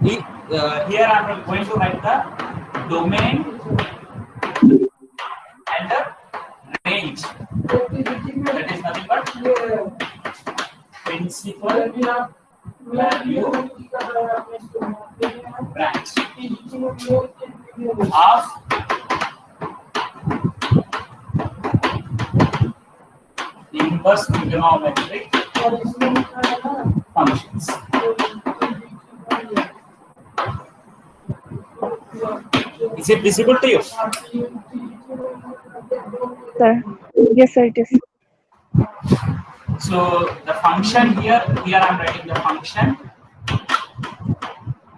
Here I am going to write the domain and the range. That is nothing but principal value branch of inverse trigonometric functions. Is it visible to you? Sir. Yes, sir, it is. So the function here I am writing the function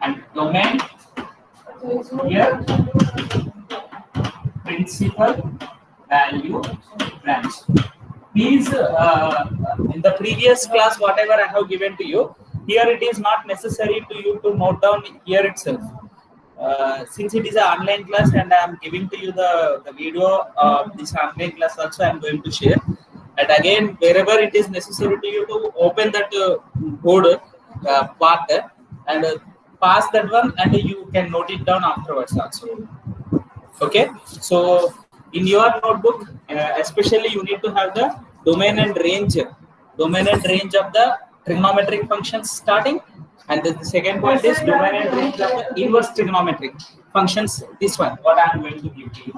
and domain here principal value branch. Please, in the previous class, whatever I have given to you, here it is not necessary to you to note down here itself. Since it is an online class and I am giving to you the video of this online class also I am going to share. And again, wherever it is necessary to you to open that board part and pass that one, and you can note it down afterwards also. Okay, so in your notebook, especially you need to have the domain and range of the trigonometric functions starting, and the second point is domain and range of the inverse trigonometric functions. This one, what I am going to give to you.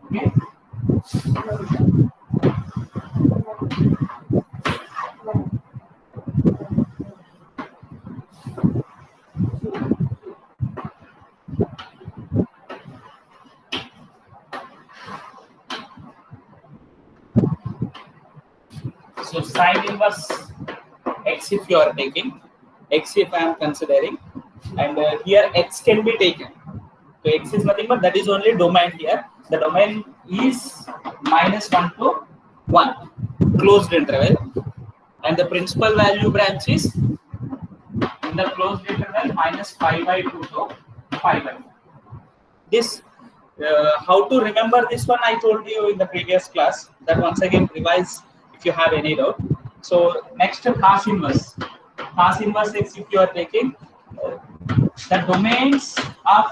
Okay. So sine inverse x if you are taking, x if I am considering, and here x can be taken. So x is nothing but that is only domain here. The domain is -1 to 1, closed interval, and the principal value branch is in the closed interval -π/2 to π/2. This how to remember this one I told you in the previous class. That once again revise if you have any doubt. So next cos inverse. Cos inverse x if you are taking, the domains of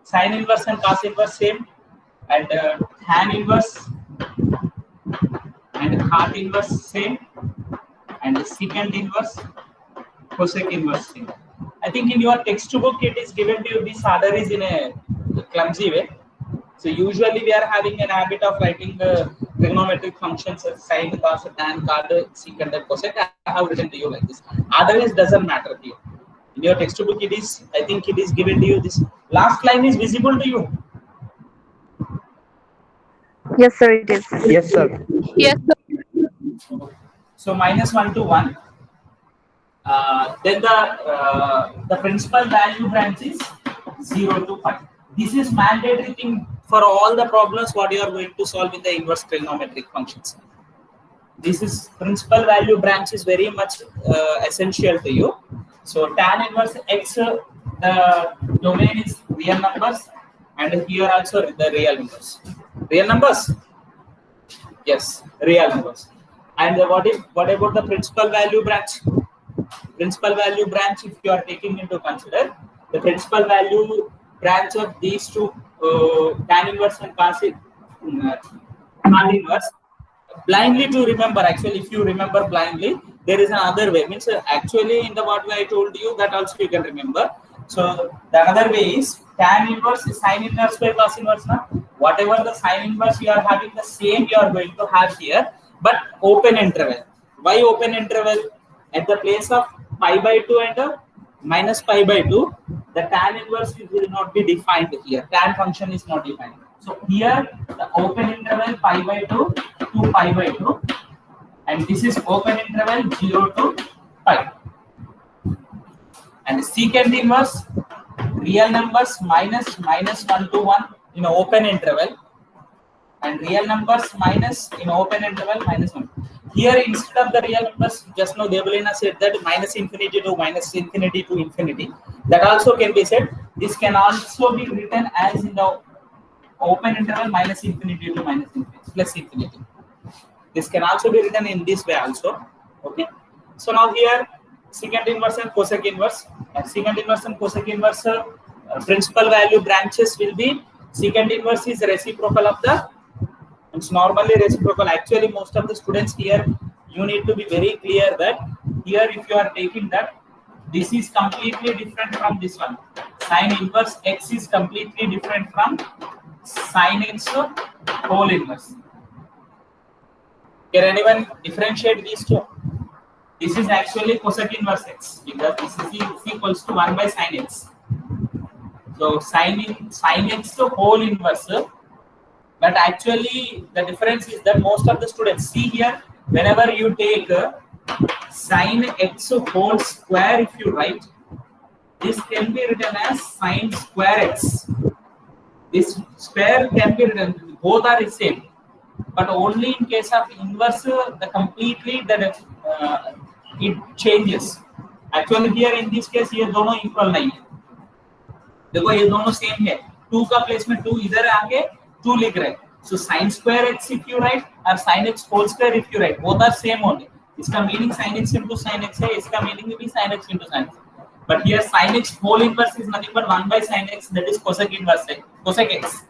sine inverse and cos inverse same, and tan inverse and cot inverse same, and secant inverse, cosec inverse same. I think in your textbook it is given to you, this order is in a clumsy way. So usually we are having an habit of writing trigonometric functions as sine, cos, tan, cot, secant, and cosec. I have written to you like this. Otherwise doesn't matter to you. In your textbook it is, I think it is given to you. This last line is visible to you. Yes, sir, it is. Yes, sir. Yes, sir. So -1 to 1. Then the principal value branch is 0 to 5. This is mandatory thing for all the problems what you are going to solve in the inverse trigonometric functions. This is principal value branch is very much essential to you. So tan inverse x, the domain is real numbers, and here also the real numbers. Real numbers? Yes, real numbers. And what about the principal value branch? Principal value branch, if you are taking into consider, the principal value branch of these two, tan inverse and cos inverse, blindly to remember. Actually, if you remember blindly, there is another way. Means actually in the what way I told you, that also you can remember. So the other way is tan inverse is sine inverse by cos inverse. Now, whatever the sine inverse you are having, the same you are going to have here, but open interval. Why open interval? At the place of π/2 and -π/2, the tan inverse will not be defined here. Tan function is not defined. So here the open interval π/2 to π/2, and this is open interval 0 to pi. And secant inverse, real numbers -1 to 1 in open interval, and real numbers minus in open interval -1. Here instead of the real numbers, just now Devalina said that -infinity to infinity. That also can be said. This can also be written as in the open interval -infinity to +infinity. This can also be written in this way also. Okay. So now here secant inverse and cosec inverse, secant inverse and cosec inverse principal value branches will be secant inverse is reciprocal of the, it's normally reciprocal. Actually, most of the students here, you need to be very clear that here if you are taking that, this is completely different from this one. Sine inverse x is completely different from sine x whole inverse. Can anyone differentiate these two? This is actually cosec inverse x because this is equals to 1 by sine x. So sine x to whole inverse. But actually, the difference is that most of the students see here, whenever you take sine x whole square, if you write, this can be written as sine square x. This square can be written, both are the same. But only in case of inverse, the completely that it changes. Actually, here in this case, ये दोनों equal नहीं है. देखो ये दोनों same है. 2 का place में 2 इधर आके 2 लिख रहे हैं. So sin square x if you write or sin x whole square if you write, both are same only. इसका meaning sin x into sin x है, इसका meaning भी sin x into sin x. But here sin x whole inverse is nothing but 1 by sin x, that is cosec inverse x, cosec x,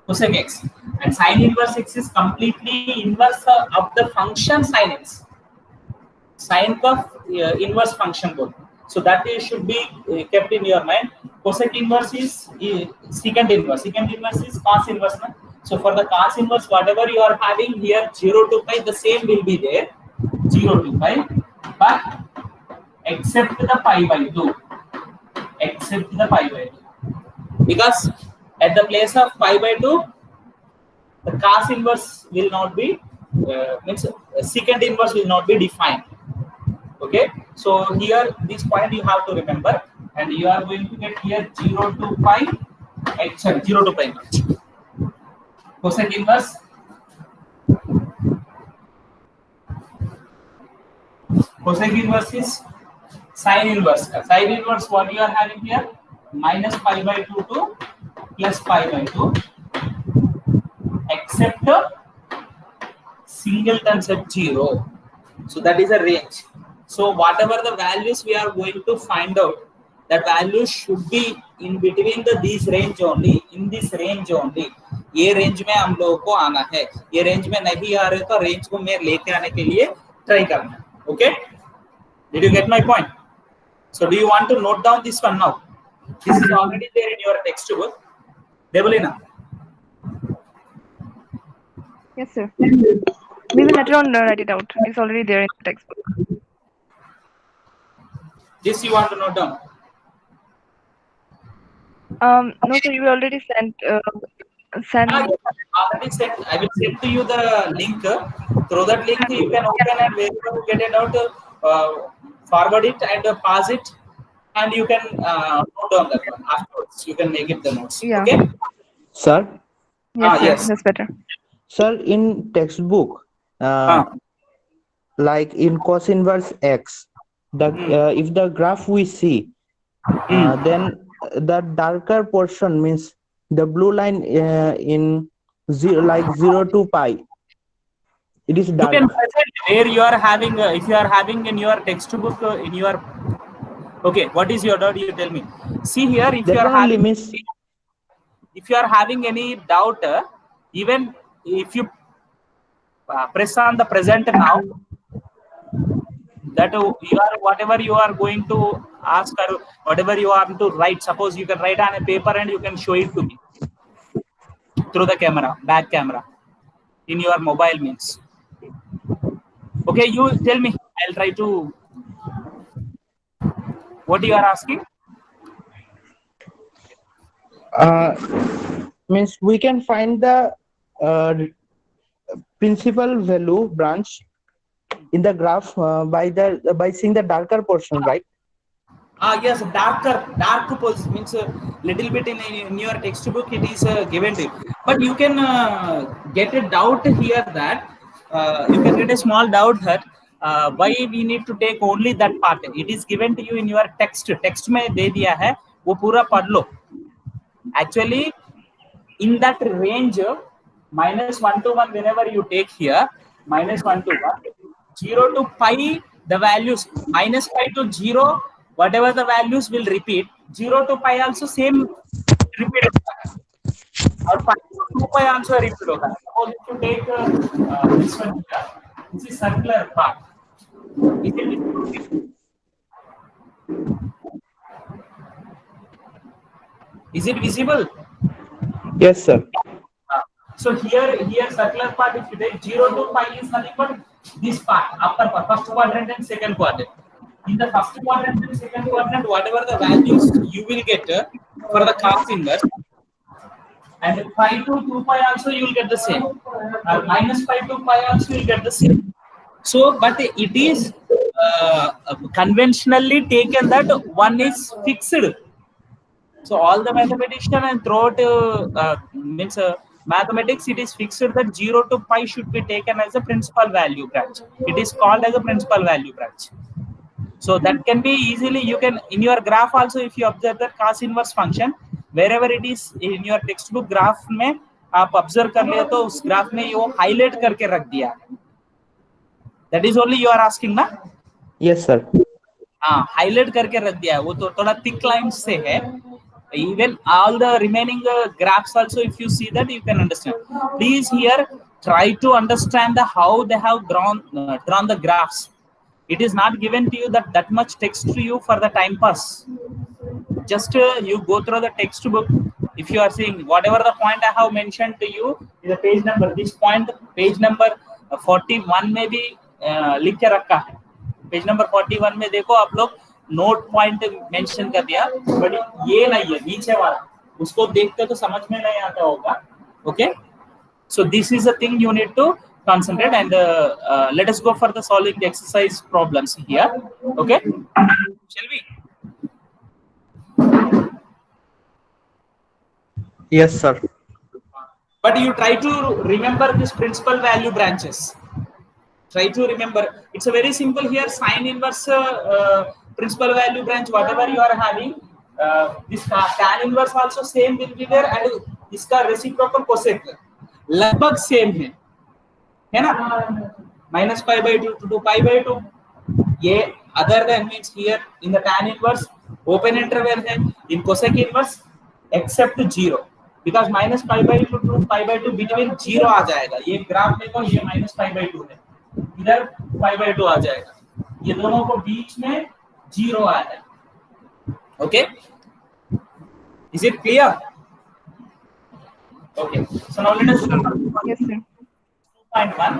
cosec x. And sin inverse x is completely inverse of the function sin x. Sine का inverse function both. So that should be kept in your mind. Cosec inverse is secant inverse. Secant inverse is cos inverse. Na? So for the cos inverse, whatever you are having here, 0 to pi, the same will be there. 0 to pi, but except the pi by 2. Except the pi by 2. Because at the place of pi by 2, the cos inverse will not be, means secant inverse will not be defined. Okay, so here this point you have to remember, and you are going to get here 0 to pi, sorry, 0 to pi much. Cosec inverse, cosec inverse is sine inverse. Sine inverse what you are having here, minus pi by 2 to plus pi by 2, except singletons at 0. So that is a range. So whatever the values we are going to find out, that value should be in between these range only, in this range only. ये range में हम लोगों को आना है, ये range में नहीं आ रहे तो रेंज को मैं लेके आने के लिए ट्राई करना. Okay, did you get my point? So do you want to note down this one now? This is already there in your textbook. Devolina. Yes, sir. We will later on write it out. It's already there in the textbook. This you want to note down? No, sir. You already sent. Already sent. I will send to you the link. Through that link, you can open and wherever you get it out, forward it and pass it, and you can note down that one. Afterwards, you can make it the notes. Yeah. Okay. Sir, Yes, sir. yes. That's better. sir, in textbook, like in cos inverse x, the if the graph we see, then the darker portion means the blue line in 0, like 0 to pi. It is You dark. can present where you are having, if you are having in your textbook, in your, okay, what is your doubt? You tell me. See here, if you That are only having, means if you are having any doubt, even if you press on the present now, that you are, whatever you are going to ask or whatever you are to write, suppose you can write on a paper and you can show it to me through the camera, back camera, in your mobile means. Okay, you tell me, I'll try to, what you are asking? means we can find the principal value branch in the graph by seeing the darker portion, right? Yes, dark position means little bit in your textbook it is given to you, but you can get a doubt here that you can get a small doubt that why we need to take only that part. It is given to you in your text में दे दिया है, वो पूरा पढ़ लो. Actually, in that range, -1 to 1, whenever you take here, -1 to 1, 0 to pi, the values -pi to 0, whatever the values will repeat. 0 to pi also same repeated. Or pi to 2 pi also repeat होगा. Suppose if you take this one here, this is circular part. Is it visible? Yes, sir. So here circular part, if you take 0 to pi is nothing but this part, upper part, first quadrant and second quadrant. In the first quadrant and second quadrant, whatever the values you will get for the cos inverse, and pi to 2 pi also you will get the same. Minus pi to pi also you will get the same. So, but it is conventionally taken that one is fixed. So all the mathematician and throughout means mathematics, it is fixed that 0 to pi should be taken as a principal value branch. It is called as a principal value branch. So that can be easily, you can in your graph also, if you observe the cos inverse function, wherever it is in your textbook graph में आप observe कर ले तो उस graph में वो highlight करके रख दिया. That is only you are asking ना? Yes, sir. हाँ, highlight करके रख दिया है. वो तो थोड़ा thick lines से है. Even all the remaining graphs also, if you see that, you can understand. Please here try to understand the how they have drawn the graphs. It is not given to you that much text to you for the time pass. Just you go through the textbook. If you are seeing whatever the point I have mentioned to you is the page number. This point page number 41 में भी लिख के रखा है. Page number 41 में देखो आप लोग नोट पॉइंट मेंशन कर दिया, बट ये नहीं है नीचे वाला, उसको देखते तो समझ में नहीं आता होगा. Okay, so this is a thing you need to concentrate, and let us go for the solving the exercise problems here. Okay, shall we? Yes, sir. But you try to remember this principal value branches. Try to remember, it's a very simple here. Sine inverse principal value branch, whatever you are having, this tan inverse also same will be there, and इसका reciprocal cosec लगभग same है ना? minus pi by 2 to pi by 2. ये other than means here in the tan inverse open interval है, in cosec inverse except 0, because minus pi by 2 to pi by 2 between 0 आ जाएगा. ये graph देखो, ये minus pi by 2 है, इधर pi by 2 आ जाएगा, ये दोनों को बीच में 0 आ जाएगा. Okay, is it clear? Okay, so now let us Yes, sir. 2.1.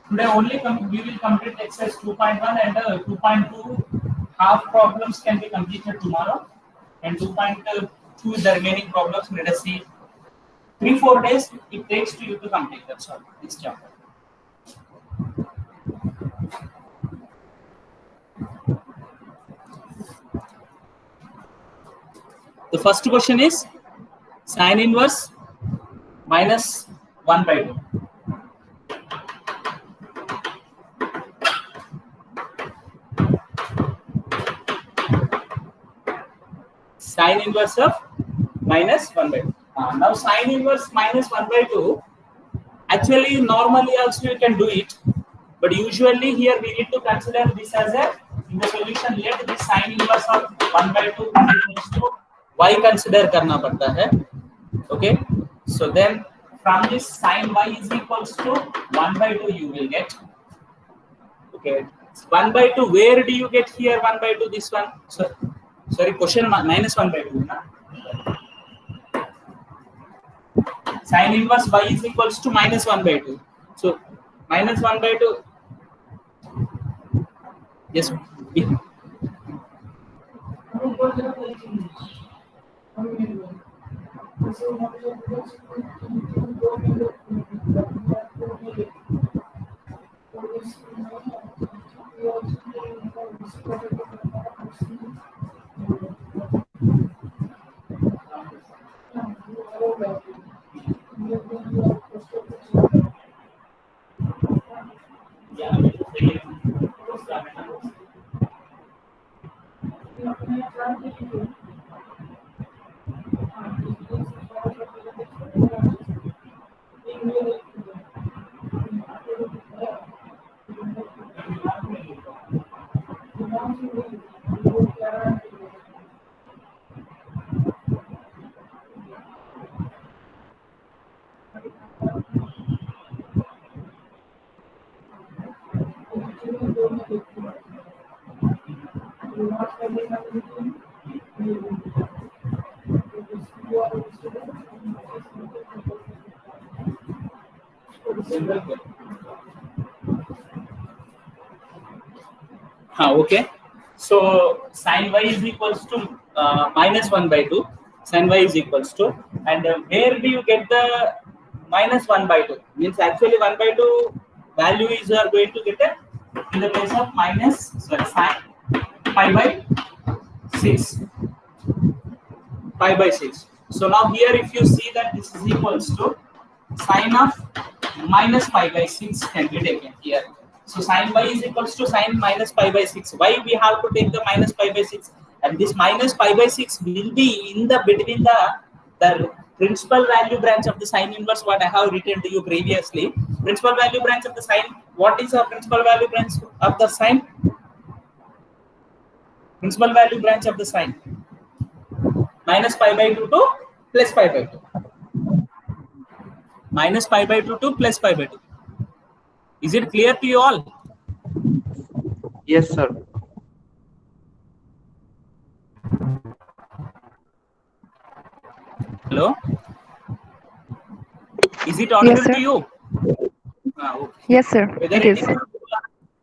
Today only we will complete exercise 2.1, and 2.2 half problems can be completed tomorrow, and 2.2 the remaining problems. Let us see. 3-4 days it takes to you to complete. That's all. This chapter. The first question is sine inverse minus 1 by 2. Sine inverse of minus 1 by 2. Now sine inverse minus 1 by 2, actually normally also you can do it, but usually here we need to consider this as a, in the solution let this sine inverse of 1 by 2 is equals to y consider करना पड़ता है. Okay, so then from this sine y is equals to 1 by 2 you will get. Okay, 1 by 2, where do you get here 1 by 2? This one, so sorry, question minus 1 by 2 na? Sine inverse y is equals to minus 1 by 2. So minus 1 by 2. Yes. Okay. So sin y is equals to minus 1 by 2. Sin y is equals to, and where do you get the minus 1 by 2? Means actually 1 by 2 value is you are going to get it in the place of minus, sorry, sin pi by 6. Pi by 6. So now here if you see that this is equals to sine of minus pi by 6 can be taken here. So sin y is equals to sine minus pi by 6. Why we have to take the minus pi by 6? And this minus pi by 6 will be in the between the principal value branch of the sine inverse what I have written to you previously. Principal value branch of the sine. What is our principal value branch of the sine? Principal value branch of the sine. Minus pi by 2 to plus pi by 2. Minus pi by 2 to plus pi by 2. Is it clear to you all? Yes, sir. Hello? Is it audible Yes, sir. to you? Okay. Yes, sir. Whether It is.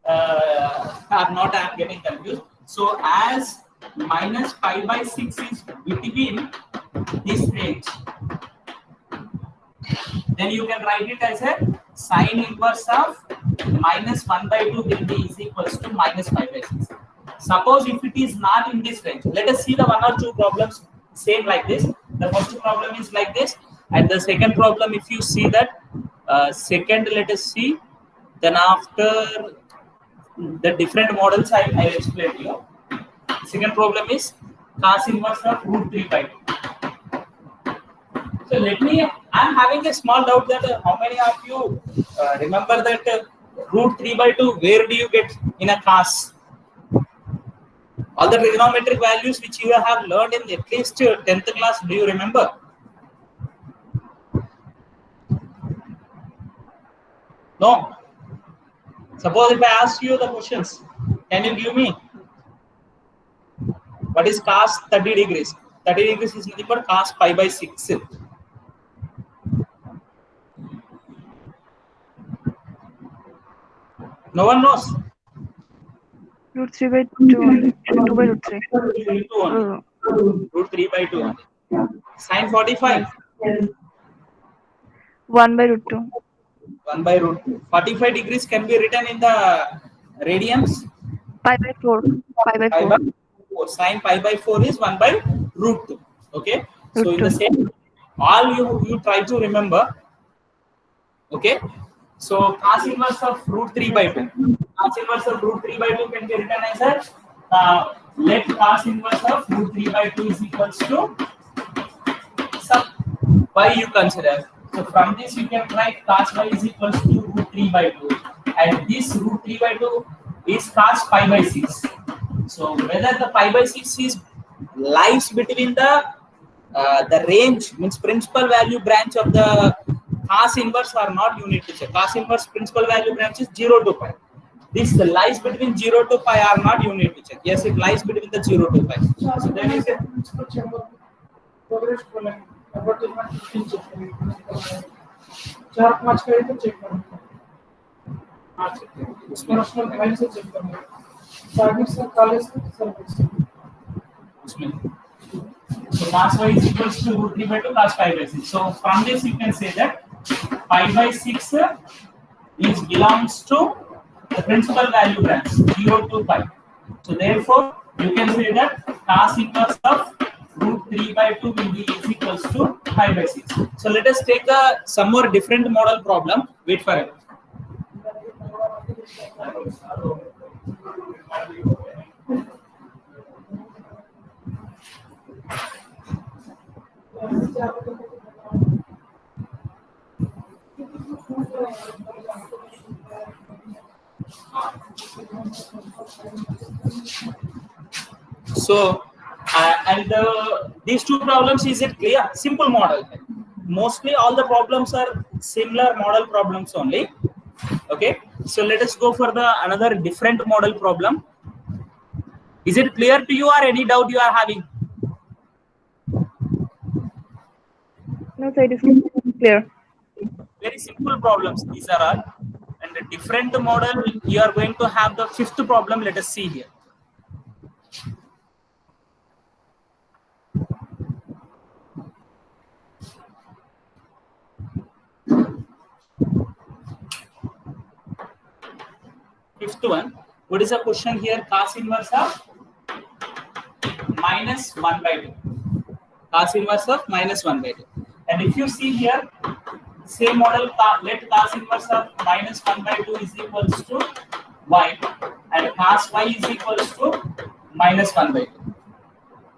Are not, I am getting confused. So as minus pi by 6 is between this range, then you can write it as a sine inverse of minus 1 by 2 will be is equals to minus pi by 6. Suppose if it is not in this range, let us see the one or two problems same like this. The first problem is like this, and the second problem, if you see that second, let us see. Then after the different models, I'll explain to you. Second problem is cos inverse of root 3 by 2. So I'm having a small doubt that how many of you remember that root 3 by 2, where do you get in a cos? All the trigonometric values which you have learned in at least 10th class, do you remember? No. Suppose if I ask you the questions, can you give me? What is cos 30 degrees? 30 degrees is nothing but cos pi by 6. No one knows. Root 3 by 2 only. 2 by root 3. Root 3 by 2 only. Sin 45. 1 by root 2. 1 by root 2. 45 degrees can be written in the radians. Pi by 4. Pi by Pi 4. by 4. Sin pi by 4 is 1 by root 2. Okay. So Root in the 2. same, all you try to remember. Okay. So cos inverse of root 3 by 2. Cos inverse of root 3 by 2 can be written as a let cos inverse of root 3 by 2 is equals to some y you consider. So from this you can write cos y is equals to root 3 by 2, and this root 3 by 2 is cos pi by 6. So whether the pi by 6 is lies between the range, means principal value branch of the cos inverse or not, you need to check. Cos inverse principal value branch is 0 to pi. This lies between 0 to pi or not, you need to check. Yes, it lies between the 0 to pi. So then you say so cos y is equals to root 3 by 2 cos pi by 6. So from this you can say that pi by 6 is belongs to the principal value branch 0 to pi. So therefore you can say that cos inverse of root 3 by 2 will be is equals to pi by 6. So let us take some more different model problem. Wait for it. So and these two problems, is it clear? Simple model. Mostly all the problems are similar model problems only. Okay, so let us go for the another different model problem. Is it clear to you or any doubt you are having? No, sir, it is clear. Very simple problems these are all. And a different model, you are going to have the fifth problem. Let us see here. Fifth one, what is the question here? Cos inverse of minus 1 by 2. Cos inverse of minus 1 by 2. And if you see here, same model, let cos inverse of minus 1 by 2 is equals to y, and cos y is equals to minus 1 by 2.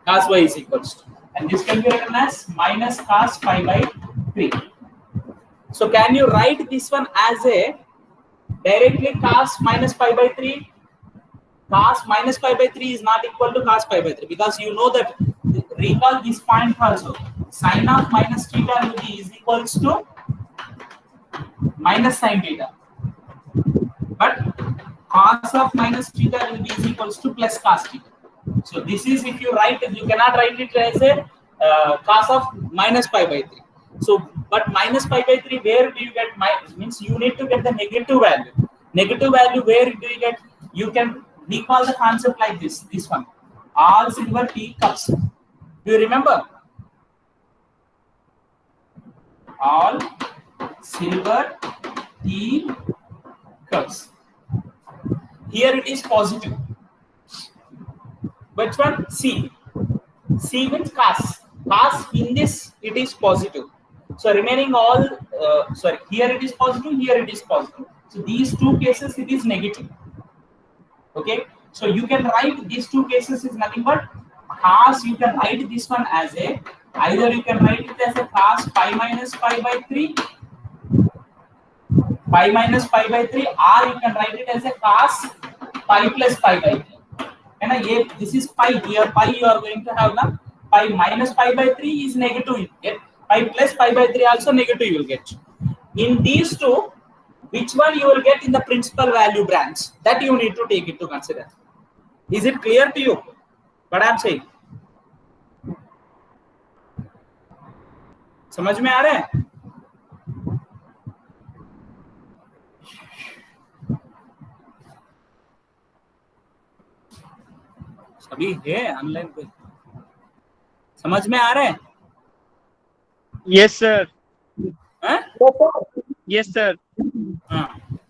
Cos y is equals to, and this can be written as minus cos pi by 3. So can you write this one as a directly cos minus pi by 3? Cos minus pi by 3 is not equal to cos pi by 3, because you know that, recall this point also, sin of minus theta will be is equals to minus sin theta, but cos of minus theta will be is equals to plus cos theta. So this is, if you write, you cannot write it as a cos of minus pi by 3. So, but minus pi by 3, where do you get? Means you need to get the negative value. Negative value, where do you get? You can recall the concept like this. This one, all silver tea cups. Do you remember? All silver tea cups. Here it is positive. Which one? C. C means cos. Cos in this it is positive. So remaining all, here it is positive, here it is positive. So these two cases it is negative. Okay. So you can write these two cases is nothing but cos. You can write this one as a, either you can write it as a cos pi minus pi by 3, pi minus pi by 3, or you can write it as a cos pi plus pi by 3. And this is pi, here pi you are going to have now, pi minus pi by 3 is negative, you get, pi plus pi by 3 also negative you will get. In these two, which one you will get in the principal value branch? That you need to take it to consider. Is it clear to you what I am saying? समझ में आ रहा है? सभी है online पे, समझ में आ रहा है? Yes, sir. Huh? Yes, sir.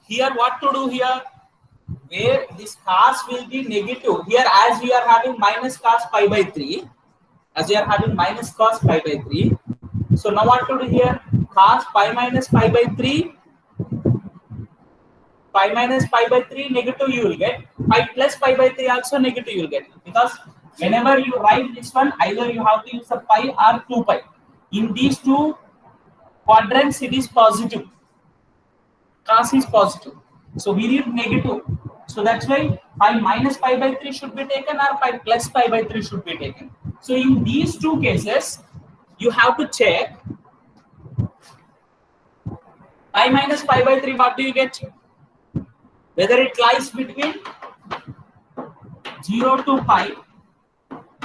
Here what to do here? Where this cos will be negative. Here as we are having minus cos pi by 3. As we are having minus cos pi by 3. So now what to do here? Cos pi minus pi by 3. Pi minus pi by 3 negative you will get. Pi plus pi by 3 also negative you will get. Because whenever you write this one, either you have to use a pi or 2 pi. In these two quadrants it is positive. Cos is positive. So we need negative. So that's why pi minus pi by 3 should be taken or pi plus pi by 3 should be taken. So in these two cases, you have to check pi minus pi by 3, what do you get? Whether it lies between 0 to pi,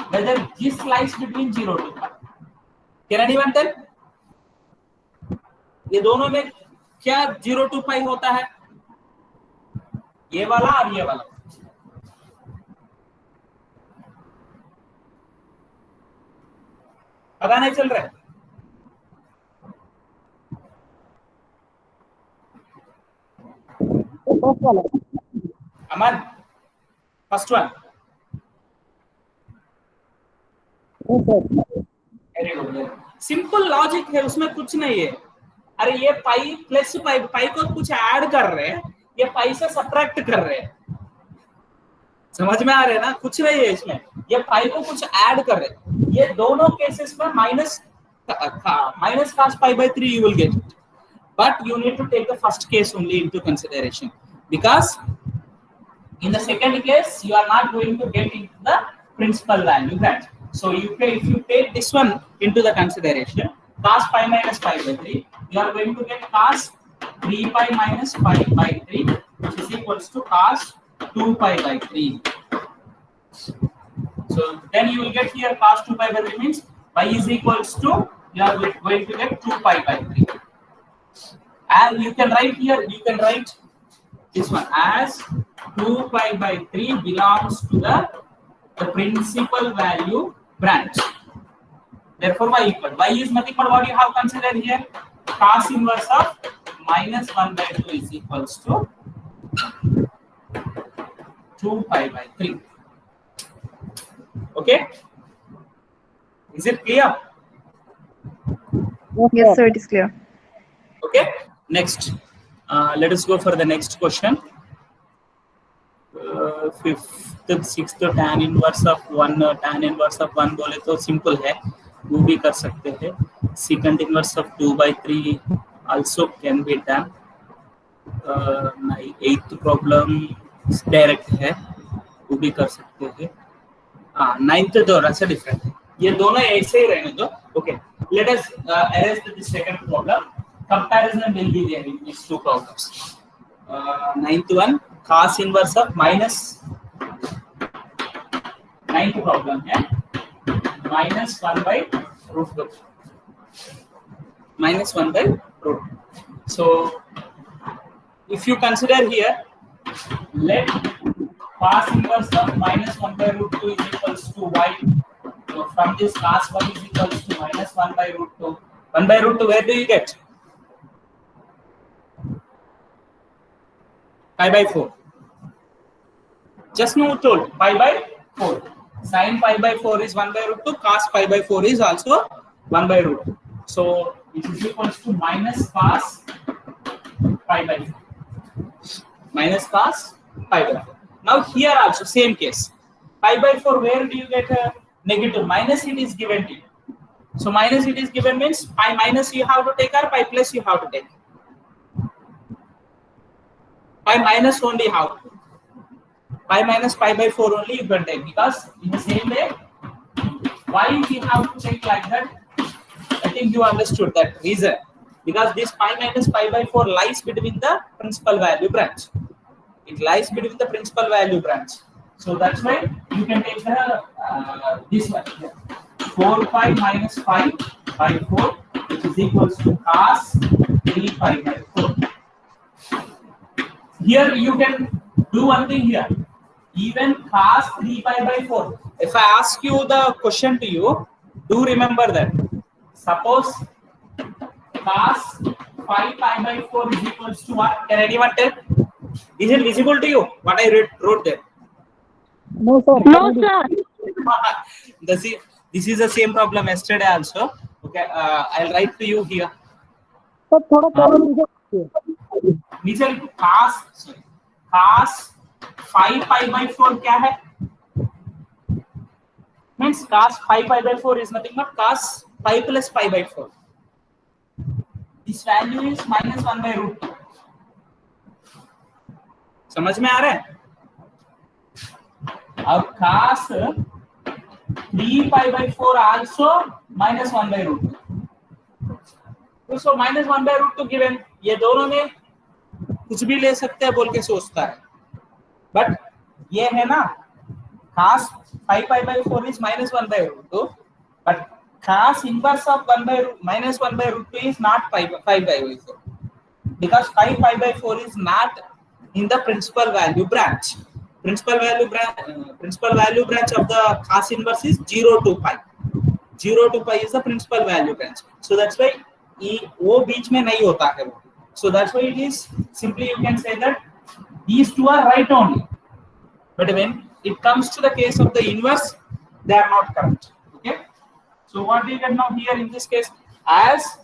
whether this lies between 0 to pi. Can anyone tell? ये दोनों में क्या 0 to pi होता है? ये वाला और ये वाला. पता नहीं चल रहा है. Aman, first one. Very good. Simple logic है, उसमें कुछ नहीं है. अरे ये पाई प्लस पाई, पाई को कुछ ऐड कर रहे हैं, ये पाई से सब्ट्रैक्ट कर रहे हैं. समझ में आ रहे हैं ना? कुछ नहीं है इसमें. ये पाई को कुछ ऐड कर रहे हैं. ये दोनों केसेस में minus cos pi by 3 you will get it. But you need to take the first case only into consideration, because in the second case you are not going to get into the principal value branch. So if you take this one into the consideration, cos pi minus pi by 3, you are going to get cos 3 pi minus pi by 3, which is equals to cos 2 pi by 3. So then you will get here cos 2 pi by 3 means y is equals to, you are going to get 2 pi by 3. And you can write here, you can write this one as 2 pi by 3 belongs to the principal value branch. Therefore, y equal. Y is nothing but what you have considered here. Cos inverse of minus 1 by 2 is equals to 2 pi by 3. Okay? Is it clear? Yes, sir, it is clear. Okay. Next. Let us go for the next question. Fifth, sixth tan inverse of 1 बोले तो simple है, वो भी कर सकते हैं. Secant inverse of 2 by 3 also can be done. Eighth problem direct है, वो भी कर सकते हैं. Ninth थोड़ा सा different है. ये दोनों ऐसे ही रहने दो. Okay. Let us erase the second problem. Comparison will be there in these two problems. Ninth one, cos inverse of minus. Ninth problem है minus 1 by root 2. Minus 1 by root 2. So if you consider here, let cos inverse of minus 1 by root 2 is equals to y. So from this cos y is equals to minus 1 by root 2. 1 by root 2, where do you get? Pi by 4. Just now told pi by 4. Sin pi by 4 is 1 by root 2. Cos pi by 4 is also 1 by root 2. So it is equals to minus cos pi by 4. Minus cos pi by 4. Now here also same case. Pi by 4, where do you get a negative? Minus it is given to you. So minus it is given means pi minus you have to take or pi plus you have to take. Pi minus only how? Pi minus pi by 4 only you can take, because in the same way, why we have to take like that? I think you understood that reason. Because this pi minus pi by 4 lies between the principal value branch. It lies between the principal value branch. So that's why you can take the this one here. 4 pi minus pi by 4, which is equals to cos 3 pi by 4. Here you can do one thing here. Even cos 3 pi by 4. If I ask you the question to you, do remember that. Suppose cos 5 pi by 4 is equals to what? Can anyone tell? Is it visible to you? What I wrote there? No, sir. No, sir. This is the same problem yesterday also. Okay, I'll write to you here. Sir, थोड़ा problem नीचे cos 5 pi by 4 क्या है? Means cos 5 pi by 4 is nothing but cos pi plus pi by 4. This value is minus 1 by root 2. समझ में आ रहा है? अब cos 3 pi by 4 also minus 1 by root 2. So minus 1 by root 2 given. ये दोनों में कुछ भी ले सकते हैं बोल के सोचता है, बट ये है ना cos 5 pi by 4 is minus 1 by root 2, but cos inverse of 1 by minus 1 by root 2 is not 5 by 4, because 5 pi by 4 is not in the principal value branch. Principal value branch of the cos inverse is 0 to pi. 0 to pi is the principal value branch. So that's why वो बीच में नहीं होता है वो. So that's why it is simply you can say that these two are right only. But when it comes to the case of the inverse, they are not correct. Okay. So what do you get now here in this case? As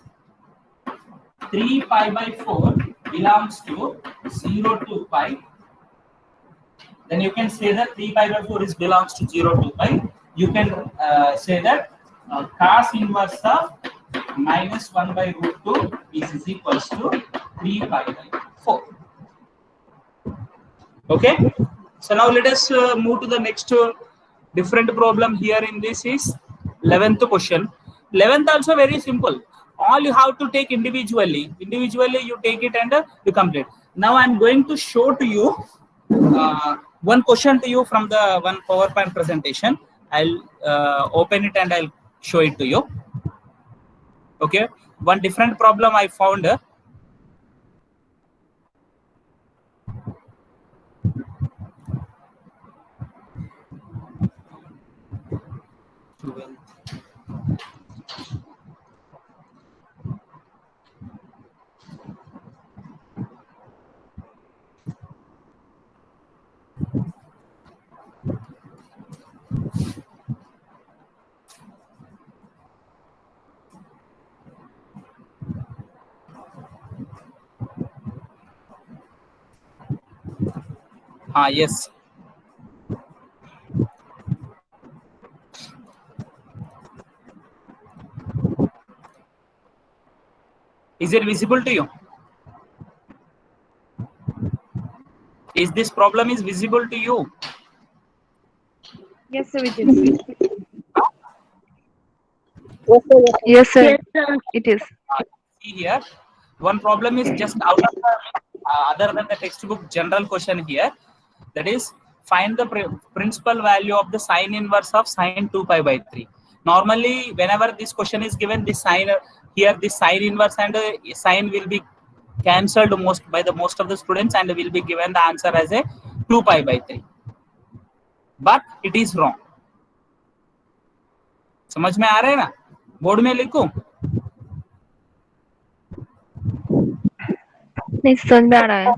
3 pi by 4 belongs to 0 to pi, then you can say that 3 pi by 4 is belongs to 0 to pi. You can say that cos inverse of minus 1 by root 2 is equals to 3 pi by 4. Okay. So now let us move to the next different problem here in this is 11th question. 11th also very simple. All you have to take individually. Individually you take it and you complete. Now I am going to show to you one question to you from the one PowerPoint presentation. I'll open it and I'll show it to you. Okay, one different problem I found. Yes. Is it visible to you? Is this problem is visible to you? Yes, sir, it is. Yes, sir. Yes, sir, it is. See here, one problem is just out of the other than the textbook general question here. That is, find the principal value of the sine inverse of sine 2 pi by 3. Normally, whenever this question is given, this sine here, this sine inverse and sine will be cancelled most of the students, and will be given the answer as a 2 pi by 3. But it is wrong. समझ में आ रहा है ना? Board में लिखूं? नहीं समझ में आ रहा है.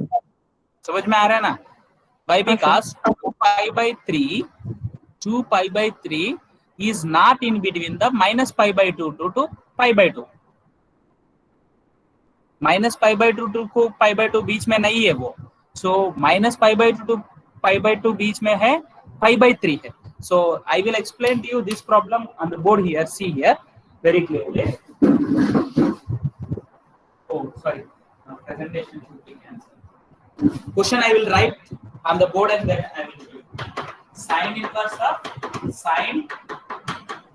समझ में आ रहा है ना? Why? Because 2 pi by 3 is not in between the minus pi by 2 to pi by 2. Minus pi by 2 to को पाई बाई 2 बीच में नहीं है वो. So minus pi by 2 to pi by 2 बीच में है, पाई बाई 3 है. So I will explain to you this problem on the board here. See here very clearly. Oh, sorry. Presentation should be cancelled. Question I will write on the board and then I will do it. Sine inverse of sine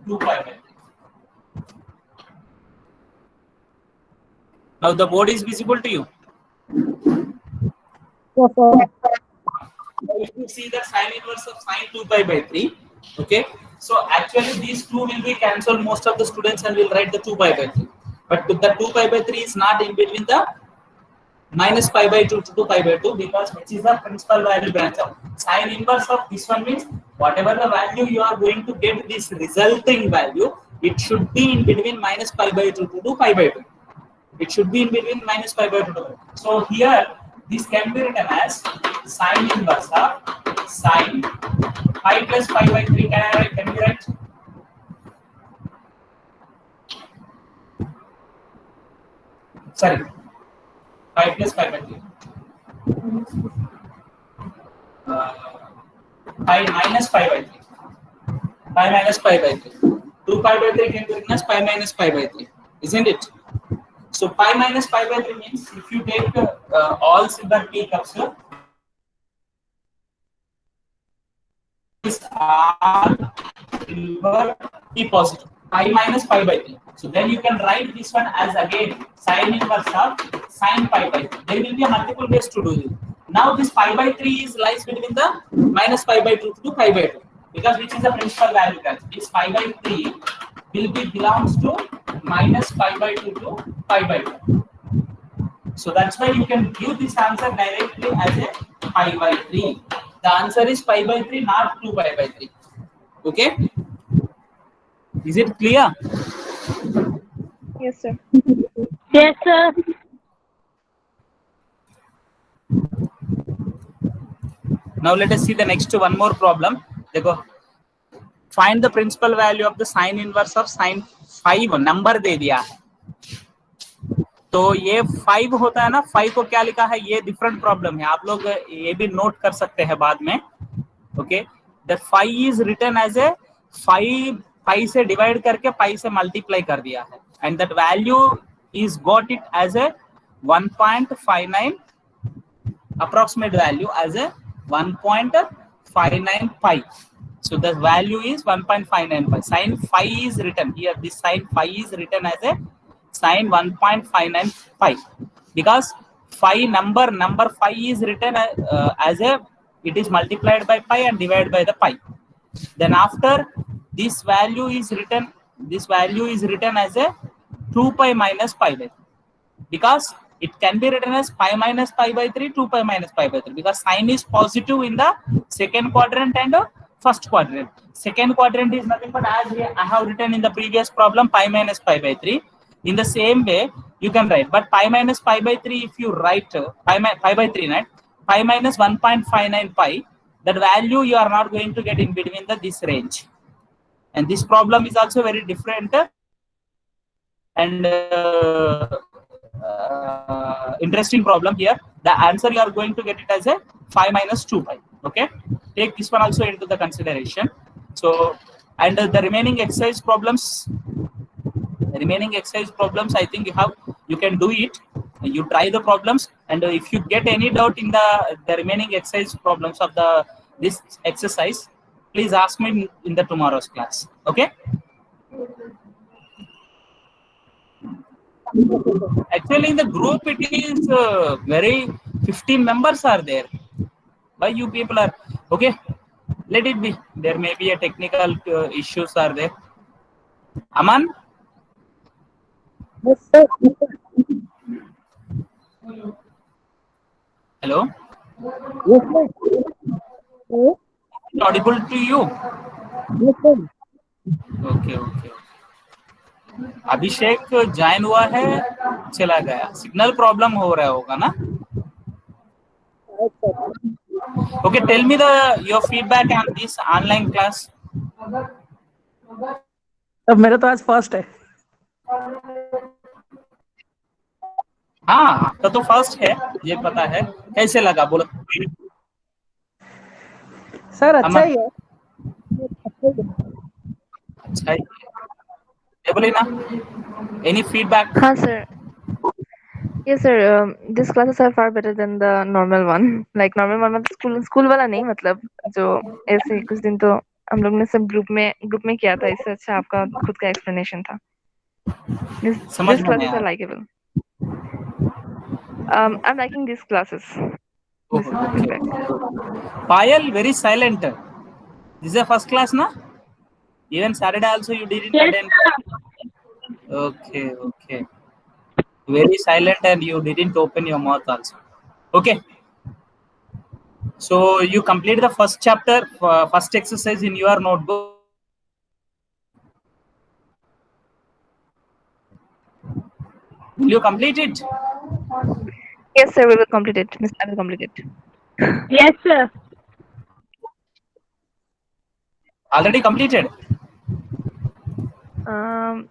2 pi by 3. Now the board is visible to you. Yes, sir. If you see the sine inverse of sine 2 pi by 3, okay, so actually these two will be cancelled, most of the students, and will write the 2 pi by 3. But the 2 pi by 3 is not in between the minus pi by 2 to 2 pi by 2, because which is the principal value branch of sine inverse of this one means whatever the value you are going to get, this resulting value, it should be in between minus pi by 2 to 2 pi by 2. It should be in between minus pi by 2 to 2. So here this can be written as sine inverse of sine pi plus pi by 3. Can I write? Can we write? Sorry, pi plus pi by 3. Pi minus pi by 3. Pi minus pi by 3. 2 pi by 3 can be written as pi minus pi by 3, isn't it? So pi minus pi by 3 means if you take all silver teacups, is all silver tea positive, pi minus pi by 3. So then you can write this one as again sine inverse of sine pi by 3. There will be a multiple ways to do it. Now this pi by 3 is lies between the minus pi by 2 to pi by 2, because which is the principal value branch. This pi by 3 will be belongs to minus pi by 2 to pi by 2. So that's why you can give this answer directly as a pi by 3. The answer is pi by 3, not 2 pi by 3. Okay? Is it clear? Yes, sir. Yes, sir. Now let us see the next one more problem. देखो, find the principal value of the sine inverse of sine 5. Number दे दिया है, तो ये 5 होता है ना, 5 को क्या लिखा है, ये डिफरेंट प्रॉब्लम है, आप लोग ये भी नोट कर सकते हैं बाद में. Okay, that 5 is written as a 5 से डिवाइड करके 5 से मल्टीप्लाई कर दिया है, and that value is got it as a 1.59, approximate value as a 1.59 pi. So the value is 1.59 pi. Sine phi is written here. This sine phi is written as a sine 1.59 pi, because phi number phi is written as a it is multiplied by pi and divided by the pi. Then after this value is written as a 2 pi minus pi by 3, because it can be written as pi minus pi by 3, 2 pi minus pi by 3, because sign is positive in the second quadrant and first quadrant. Second quadrant is nothing but, as I have written in the previous problem, pi minus pi by 3. In the same way you can write, but pi minus pi by 3, if you write pi by 3, right, pi minus 1.59 pi, that value you are not going to get in between this range. And this problem is also very different and interesting problem here. The answer you are going to get it as a 5 minus 2 pi. Okay, take this one also into the consideration. So, and the remaining exercise problems, I think you can do it. You try the problems, and if you get any doubt in the remaining exercise problems of this exercise, please ask me in the tomorrow's class. Okay. Actually, in the group it is very 15 members are there. Why you people are okay? Let it be. There may be a technical issues are there. Aman. Yes, sir. Hello. Yes, sir. Yes, Audible to you? sir. Okay. Abhishek join हुआ है, चला गया, signal problem हो रहा होगा ना. Okay, tell me your feedback on this online class. अब मेरा तो आज फर्स्ट है. हाँ, आपका तो फर्स्ट है, ये पता है. कैसे लगा बोलो. सर अच्छा ही है. अच्छा ही बोले ना. Any feedback? हाँ sir. Yes sir. These classes are far better than the normal one. Like normal one मतलब स्कूल वाला नहीं, मतलब जो ऐसे कुछ दिन तो हम लोग ने सब ग्रुप में किया था, इससे अच्छा आपका खुद का एक्सप्लेनेशन था. These classes are likeable. I'm liking these classes. This is the feedback. Payal, very silent. This is a first class, na? Even Saturday also you didn't attend. Okay. Very silent and you didn't open your mouth also. Okay. So you complete the first chapter, first exercise in your notebook. Will you complete it? Yes sir, we will complete it. Miss, I will complete it. Yes, sir. Already completed?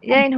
Yeah, in